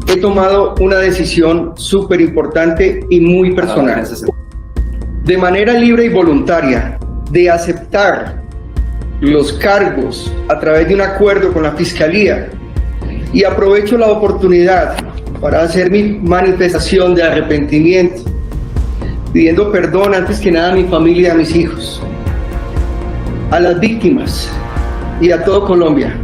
he tomado una decisión súper importante y muy personal. De manera libre y voluntaria, de aceptar los cargos a través de un acuerdo con la Fiscalía, y aprovecho la oportunidad para hacer mi manifestación de arrepentimiento, pidiendo perdón antes que nada a mi familia y a mis hijos, a las víctimas y a todo Colombia.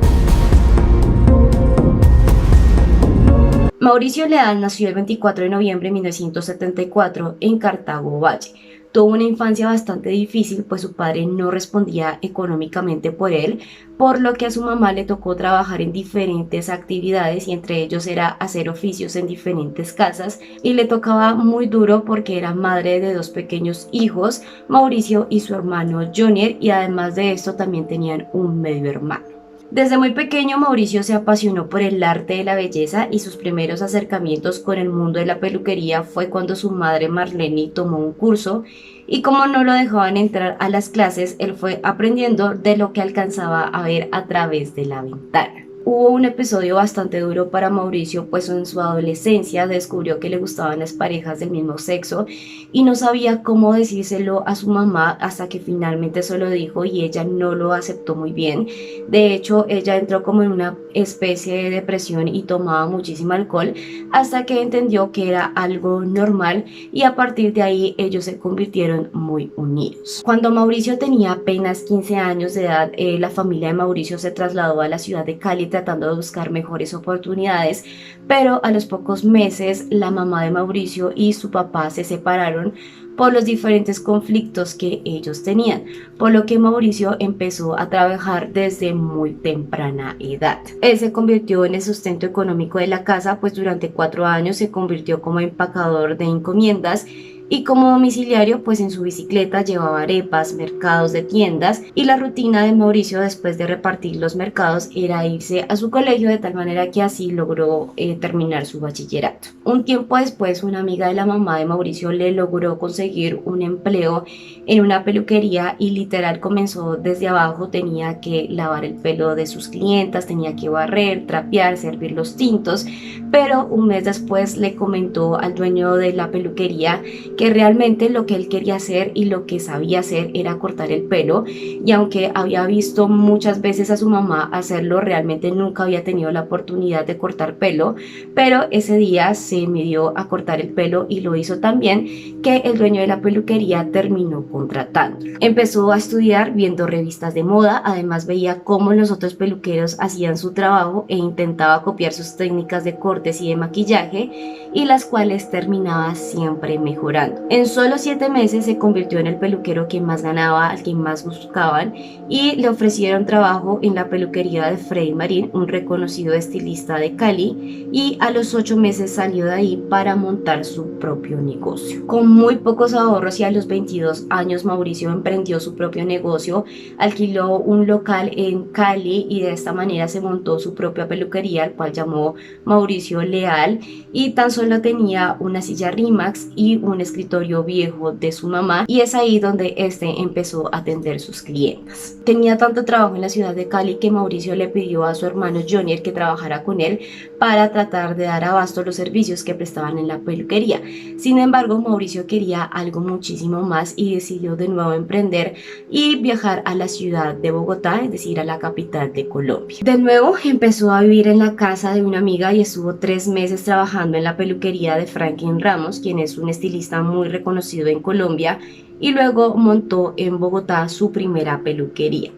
Mauricio Leal nació el 24 de noviembre de 1974 en Cartago Valle. Tuvo una infancia bastante difícil, pues su padre no respondía económicamente por él, por lo que a su mamá le tocó trabajar en diferentes actividades y entre ellos era hacer oficios en diferentes casas, y le tocaba muy duro porque era madre de 2 pequeños hijos, Mauricio y su hermano Junior, y además de esto también tenían un medio hermano. Desde muy pequeño Mauricio se apasionó por el arte de la belleza y sus primeros acercamientos con el mundo de la peluquería fue cuando su madre Marlene tomó un curso, y como no lo dejaban entrar a las clases, él fue aprendiendo de lo que alcanzaba a ver a través de la ventana. Hubo un episodio bastante duro para Mauricio, pues en su adolescencia descubrió que le gustaban las parejas del mismo sexo y no sabía cómo decírselo a su mamá hasta que finalmente se lo dijo y ella no lo aceptó muy bien. De hecho, ella entró como en una especie de depresión y tomaba muchísimo alcohol hasta que entendió que era algo normal, y a partir de ahí ellos se convirtieron muy unidos. Cuando Mauricio tenía apenas 15 años de edad, la familia de Mauricio se trasladó a la ciudad de Cali tratando de buscar mejores oportunidades, pero a los pocos meses la mamá de Mauricio y su papá se separaron por los diferentes conflictos que ellos tenían, por lo que Mauricio empezó a trabajar desde muy temprana edad. Él se convirtió en el sustento económico de la casa, pues durante 4 años se convirtió como empacador de encomiendas, y como domiciliario, pues en su bicicleta llevaba arepas, mercados de tiendas, y la rutina de Mauricio después de repartir los mercados era irse a su colegio, de tal manera que así logró terminar su bachillerato. Un tiempo después, una amiga de la mamá de Mauricio le logró conseguir un empleo en una peluquería y literal comenzó desde abajo. Tenía que lavar el pelo de sus clientas, tenía que barrer, trapear, servir los tintos, pero un mes después le comentó al dueño de la peluquería que realmente lo que él quería hacer y lo que sabía hacer era cortar el pelo, y aunque había visto muchas veces a su mamá hacerlo, realmente nunca había tenido la oportunidad de cortar pelo, pero ese día se midió a cortar el pelo y lo hizo tan bien que el dueño de la peluquería terminó contratándolo. Empezó a estudiar viendo revistas de moda, además veía cómo los otros peluqueros hacían su trabajo e intentaba copiar sus técnicas de cortes y de maquillaje, y las cuales terminaba siempre mejorando. En solo 7 meses se convirtió en el peluquero que más ganaba, al que más buscaban, y le ofrecieron trabajo en la peluquería de Freddy Marín, un reconocido estilista de Cali, y a los 8 meses salió de ahí para montar su propio negocio. Con muy pocos ahorros y a los 22 años Mauricio emprendió su propio negocio, alquiló un local en Cali y de esta manera se montó su propia peluquería, al cual llamó Mauricio Leal, y tan solo tenía una silla Rimax y un escritorio viejo de su mamá, y es ahí donde este empezó a atender sus clientas. Tenía tanto trabajo en la ciudad de Cali que Mauricio le pidió a su hermano Junior que trabajara con él para tratar de dar abasto a los servicios que prestaban en la peluquería. Sin embargo, Mauricio quería algo muchísimo más y decidió de nuevo emprender y viajar a la ciudad de Bogotá, es decir, a la capital de Colombia. De nuevo empezó a vivir en la casa de una amiga y estuvo 3 meses trabajando en la peluquería de Franklin Ramos, quien es un estilista muy reconocido en Colombia, y luego montó en Bogotá su primera peluquería.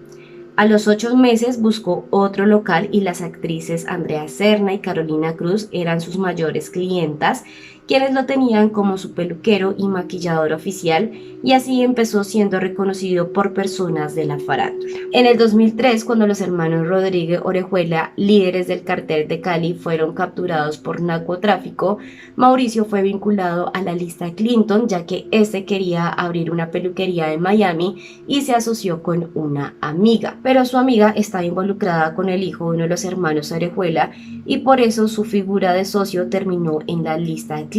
A los 8 meses buscó otro local y las actrices Andrea Serna y Carolina Cruz eran sus mayores clientas, quienes lo tenían como su peluquero y maquillador oficial, y así empezó siendo reconocido por personas de la farándula. En el 2003, cuando los hermanos Rodríguez Orejuela, líderes del cartel de Cali, fueron capturados por narcotráfico, Mauricio fue vinculado a la lista Clinton, ya que este quería abrir una peluquería en Miami y se asoció con una amiga, pero su amiga estaba involucrada con el hijo de uno de los hermanos Orejuela y por eso su figura de socio terminó en la lista de Clinton.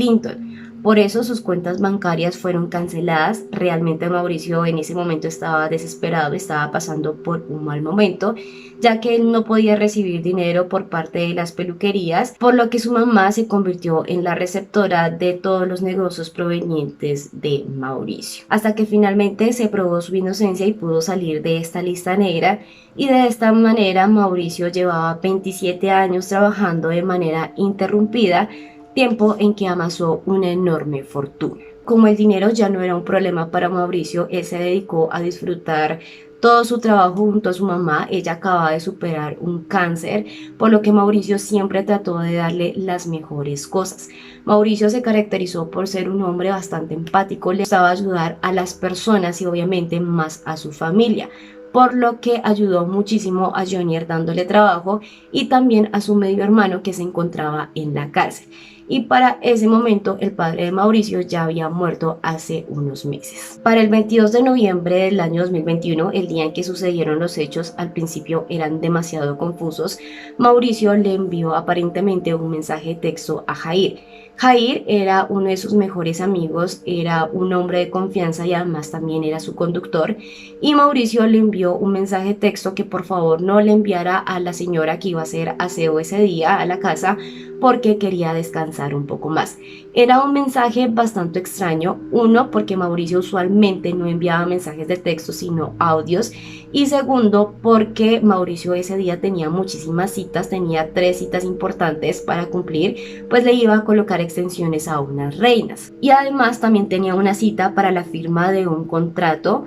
Por eso sus cuentas bancarias fueron canceladas. Realmente Mauricio en ese momento estaba desesperado, estaba pasando por un mal momento, ya que él no podía recibir dinero por parte de las peluquerías, por lo que su mamá se convirtió en la receptora de todos los negocios provenientes de Mauricio, hasta que finalmente se probó su inocencia y pudo salir de esta lista negra. Y de esta manera Mauricio llevaba 27 años trabajando de manera interrumpida, tiempo en que amasó una enorme fortuna. Como el dinero ya no era un problema para Mauricio, él se dedicó a disfrutar todo su trabajo junto a su mamá. Ella acababa de superar un cáncer, por lo que Mauricio siempre trató de darle las mejores cosas. Mauricio se caracterizó por ser un hombre bastante empático, le gustaba ayudar a las personas y obviamente más a su familia, por lo que ayudó muchísimo a Jonier dándole trabajo y también a su medio hermano que se encontraba en la cárcel. Y para ese momento el padre de Mauricio ya había muerto hace unos meses. Para el 22 de noviembre del año 2021, el día en que sucedieron los hechos, al principio eran demasiado confusos, Mauricio le envió aparentemente un mensaje de texto a Jair. Jair era uno de sus mejores amigos, era un hombre de confianza y además también era su conductor, y Mauricio le envió un mensaje de texto que por favor no le enviara a la señora que iba a hacer aseo ese día a la casa, porque quería descansar un poco más. Era un mensaje bastante extraño, uno, porque Mauricio usualmente no enviaba mensajes de texto sino audios, y segundo, porque Mauricio ese día tenía muchísimas citas, tenía 3 citas importantes para cumplir, pues le iba a colocar extensiones a unas reinas, y además también tenía una cita para la firma de un contrato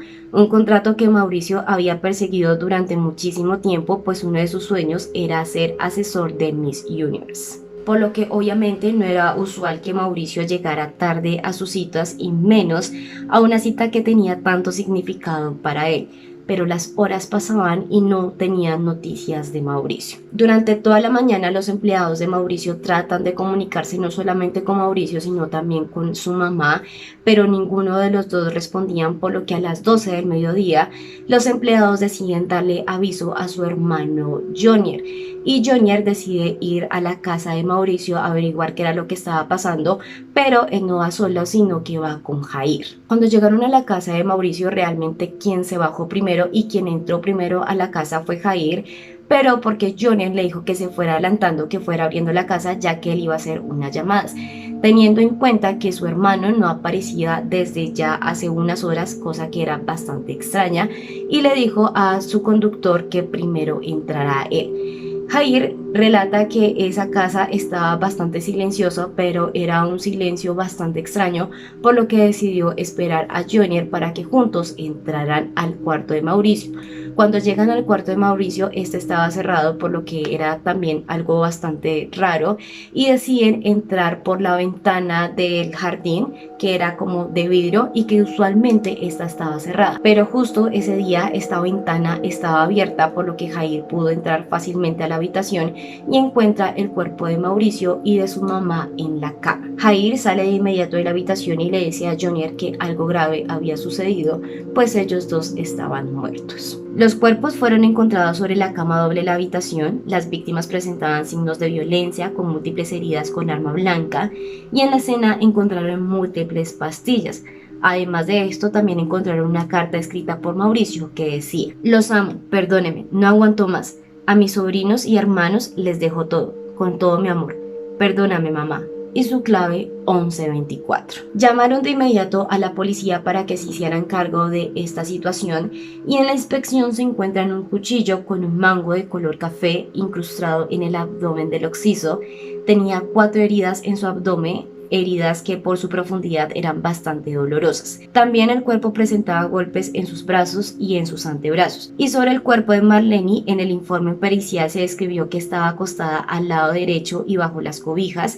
que Mauricio había perseguido durante muchísimo tiempo, pues uno de sus sueños era ser asesor de Miss Universe. Por lo que obviamente no era usual que Mauricio llegara tarde a sus citas y menos a una cita que tenía tanto significado para él. Pero las horas pasaban y no tenían noticias de Mauricio. Durante toda la mañana los empleados de Mauricio tratan de comunicarse no solamente con Mauricio sino también con su mamá, pero ninguno de los dos respondían, por lo que a las 12 del mediodía los empleados deciden darle aviso a su hermano Jonier, y Jonier decide ir a la casa de Mauricio a averiguar qué era lo que estaba pasando, pero él no va solo sino que va con Jair. Cuando llegaron a la casa de Mauricio, realmente quien se bajó primero y quien entró primero a la casa fue Jair, pero porque Jonier le dijo que se fuera adelantando, que fuera abriendo la casa, ya que él iba a hacer unas llamadas, teniendo en cuenta que su hermano no aparecía desde ya hace unas horas, cosa que era bastante extraña, y le dijo a su conductor que primero entrara él. Jair relata que esa casa estaba bastante silenciosa, pero era un silencio bastante extraño, por lo que decidió esperar a Jonier para que juntos entraran al cuarto de Mauricio. Cuando llegan al cuarto de Mauricio, este estaba cerrado, por lo que era también algo bastante raro, y deciden entrar por la ventana del jardín, que era como de vidrio y que usualmente esta estaba cerrada. Pero justo ese día esta ventana estaba abierta, por lo que Jair pudo entrar fácilmente a la habitación y encuentra el cuerpo de Mauricio y de su mamá en la cama. Jair sale de inmediato de la habitación y le dice a Jonier que algo grave había sucedido, pues ellos dos estaban muertos. Los cuerpos fueron encontrados sobre la cama doble de la habitación. Las víctimas presentaban signos de violencia, con múltiples heridas con arma blanca, y en la escena encontraron múltiples pastillas. Además de esto, también encontraron una carta escrita por Mauricio que decía: "Los amo, perdóneme, no aguanto más. A mis sobrinos y hermanos les dejo todo, con todo mi amor. Perdóname, mamá". Y su clave 1124. Llamaron de inmediato a la policía para que se hicieran cargo de esta situación, y en la inspección se encuentran un cuchillo con un mango de color café incrustado en el abdomen del occiso. Tenía 4 heridas en su abdomen, heridas que por su profundidad eran bastante dolorosas. También el cuerpo presentaba golpes en sus brazos y en sus antebrazos. Y sobre el cuerpo de Marlene, en el informe pericial se describió que estaba acostada al lado derecho y bajo las cobijas,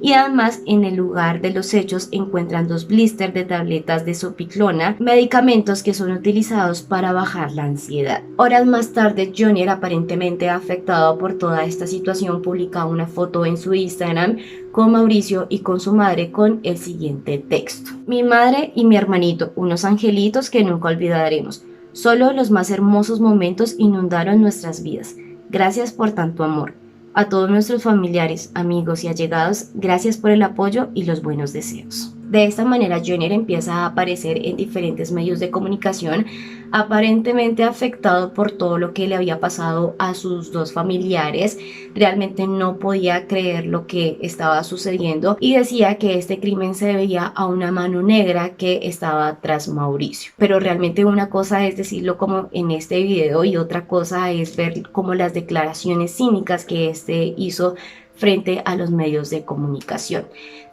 y además en el lugar de los hechos encuentran 2 blisters de tabletas de zopiclona, medicamentos que son utilizados para bajar la ansiedad. Horas más tarde, Jonier, aparentemente afectado por toda esta situación, publica una foto en su Instagram con Mauricio y con su madre con el siguiente texto: "Mi madre y mi hermanito, unos angelitos que nunca olvidaremos. Solo los más hermosos momentos inundaron nuestras vidas. Gracias por tanto amor. A todos nuestros familiares, amigos y allegados, gracias por el apoyo y los buenos deseos". De esta manera, Junior empieza a aparecer en diferentes medios de comunicación, aparentemente afectado por todo lo que le había pasado a sus dos familiares. Realmente no podía creer lo que estaba sucediendo y decía que este crimen se debía a una mano negra que estaba tras Mauricio. Pero realmente una cosa es decirlo como en este video y otra cosa es ver como las declaraciones cínicas que este hizo frente a los medios de comunicación.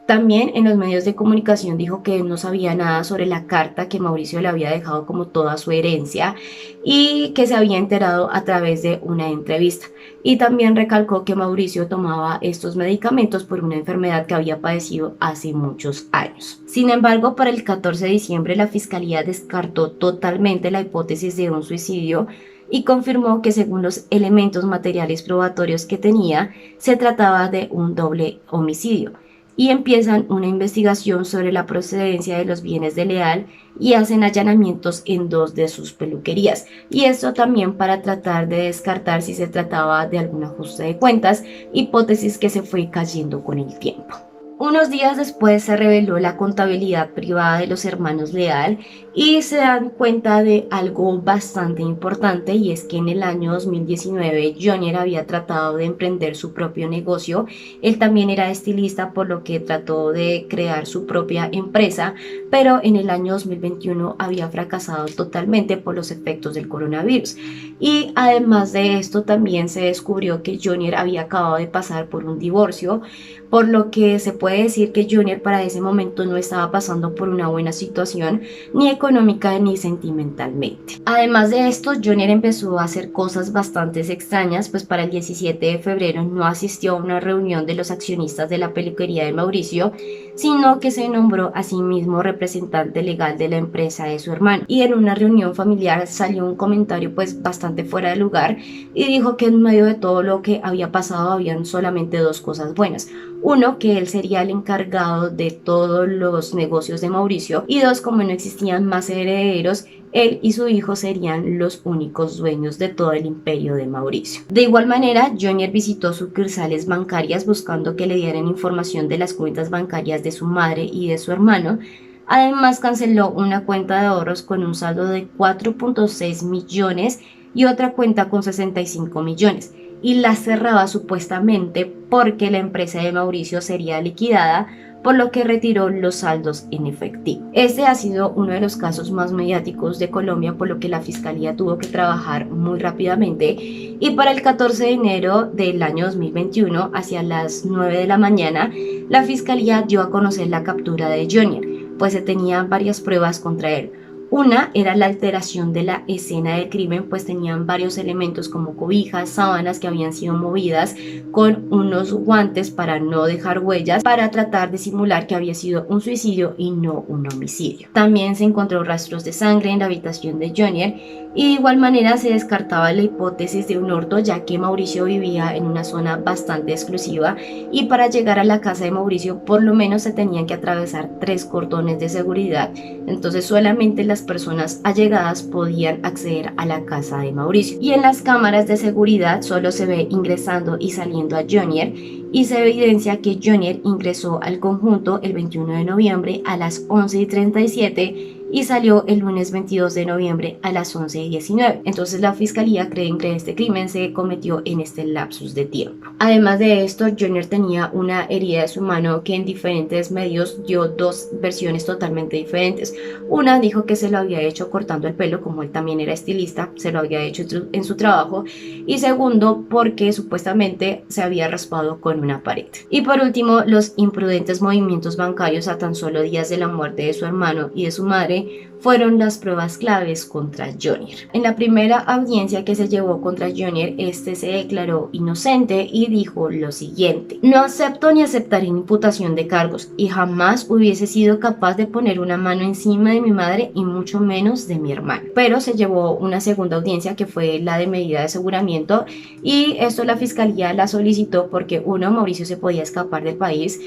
También en los medios de comunicación dijo que no sabía nada sobre la carta que Mauricio le había dejado como toda su herencia y que se había enterado a través de una entrevista. Y también recalcó que Mauricio tomaba estos medicamentos por una enfermedad que había padecido hace muchos años. Sin embargo, para el 14 de diciembre la fiscalía descartó totalmente la hipótesis de un suicidio y confirmó que según los elementos materiales probatorios que tenía, se trataba de un doble homicidio. Y empiezan una investigación sobre la procedencia de los bienes de Leal y hacen allanamientos en 2 de sus peluquerías. Y esto también para tratar de descartar si se trataba de algún ajuste de cuentas, hipótesis que se fue cayendo con el tiempo. Unos días después se reveló la contabilidad privada de los hermanos Leal y se dan cuenta de algo bastante importante, y es que en el año 2019 Junior había tratado de emprender su propio negocio. Él también era estilista, por lo que trató de crear su propia empresa, pero en el año 2021 había fracasado totalmente por los efectos del coronavirus. Y además de esto también se descubrió que Junior había acabado de pasar por un divorcio, por lo que se puede decir que Junior para ese momento no estaba pasando por una buena situación, ni económica ni sentimentalmente. Además de esto, Junior empezó a hacer cosas bastante extrañas, pues para el 17 de febrero no asistió a una reunión de los accionistas de la peluquería de Mauricio, sino que se nombró a sí mismo representante legal de la empresa de su hermano. Y en una reunión familiar salió un comentario pues bastante fuera de lugar y dijo que en medio de todo lo que había pasado habían solamente 2 cosas buenas. Uno, que él sería el encargado de todos los negocios de Mauricio, y 2, como no existían más herederos, él y su hijo serían los únicos dueños de todo el imperio de Mauricio. De igual manera, Junior visitó sucursales bancarias buscando que le dieran información de las cuentas bancarias de su madre y de su hermano. Además, canceló una cuenta de ahorros con un saldo de 4.6 millones y otra cuenta con 65 millones. Y la cerraba supuestamente porque la empresa de Mauricio sería liquidada, por lo que retiró los saldos en efectivo. Este ha sido uno de los casos más mediáticos de Colombia, por lo que la fiscalía tuvo que trabajar muy rápidamente, y para el 14 de enero del año 2021, hacia las 9 de la mañana, la fiscalía dio a conocer la captura de Junior, pues se tenían varias pruebas contra él. Una era la alteración de la escena del crimen, pues tenían varios elementos como cobijas, sábanas que habían sido movidas con unos guantes para no dejar huellas, para tratar de simular que había sido un suicidio y no un homicidio. También se encontró rastros de sangre en la habitación de Junior, y de igual manera se descartaba la hipótesis de un hurto, ya que Mauricio vivía en una zona bastante exclusiva y para llegar a la casa de Mauricio por lo menos se tenían que atravesar 3 cordones de seguridad. Entonces solamente las personas allegadas podían acceder a la casa de Mauricio, y en las cámaras de seguridad solo se ve ingresando y saliendo a Junior, y se evidencia que Junior ingresó al conjunto el 21 de noviembre a las 11:37 y salió el lunes 22 de noviembre a las 11:19. Entonces la fiscalía cree que este crimen se cometió en este lapsus de tiempo. Además de esto, Junior tenía una herida de su mano que en diferentes medios dio 2 versiones totalmente diferentes. Una dijo que se lo había hecho cortando el pelo, como él también era estilista, se lo había hecho en su trabajo, y segundo, porque supuestamente se había raspado con una pared. Y por último, los imprudentes movimientos bancarios a tan solo días de la muerte de su hermano y de su madre fueron las pruebas claves contra Junior. En la primera audiencia que se llevó contra Junior, este se declaró inocente y dijo lo siguiente: no acepto ni aceptaré imputación de cargos y jamás hubiese sido capaz de poner una mano encima de mi madre y mucho menos de mi hermano. Pero se llevó una segunda audiencia que fue la de medida de aseguramiento, y esto la fiscalía la solicitó porque uno, Mauricio se podía escapar del país,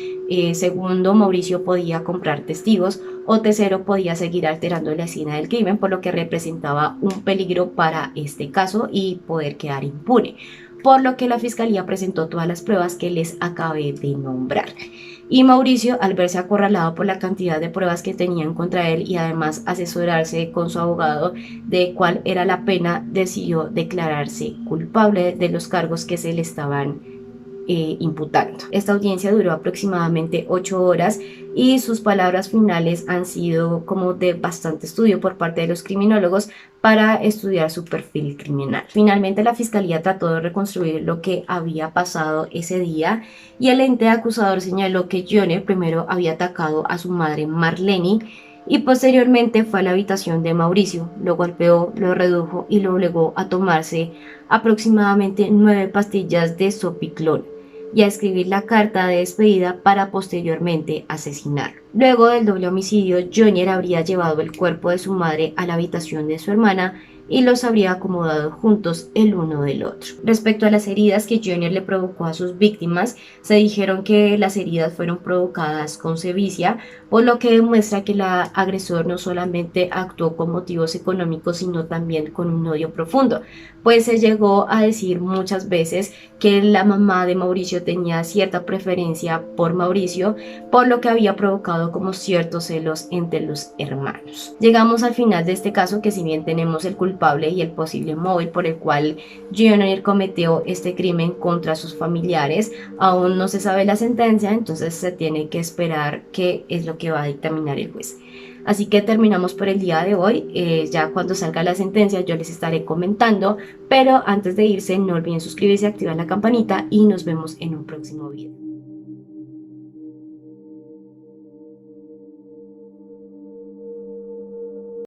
segundo, Mauricio podía comprar testigos, o tercero, podía seguir alterando la escena del crimen, por lo que representaba un peligro para este caso y poder quedar impune, por lo que la fiscalía presentó todas las pruebas que les acabé de nombrar. Y Mauricio, al verse acorralado por la cantidad de pruebas que tenían contra él y además asesorarse con su abogado de cuál era la pena, decidió declararse culpable de los cargos que se le estaban imputando. Esta audiencia duró aproximadamente 8 horas y sus palabras finales han sido como de bastante estudio por parte de los criminólogos para estudiar su perfil criminal. Finalmente la fiscalía trató de reconstruir lo que había pasado ese día y el ente acusador señaló que Johnny primero había atacado a su madre Marlene y posteriormente fue a la habitación de Mauricio, lo golpeó, lo redujo y lo obligó a tomarse aproximadamente 9 pastillas de Zopiclón y a escribir la carta de despedida para posteriormente asesinarlo. Luego del doble homicidio, Johnny habría llevado el cuerpo de su madre a la habitación de su hermana y los habría acomodado juntos el uno del otro. Respecto a las heridas que Johnny le provocó a sus víctimas, se dijeron que las heridas fueron provocadas con sevicia, por lo que demuestra que el agresor no solamente actuó con motivos económicos, sino también con un odio profundo, pues se llegó a decir muchas veces que la mamá de Mauricio tenía cierta preferencia por Mauricio, por lo que había provocado como ciertos celos entre los hermanos. Llegamos al final de este caso, que si bien tenemos el culpable y el posible móvil por el cual Junior cometió este crimen contra sus familiares, aún no se sabe la sentencia, entonces se tiene que esperar qué es lo que va a dictaminar el juez. Así que terminamos por el día de hoy. Ya cuando salga la sentencia yo les estaré comentando, pero antes de irse no olviden suscribirse, activar la campanita y nos vemos en un próximo video.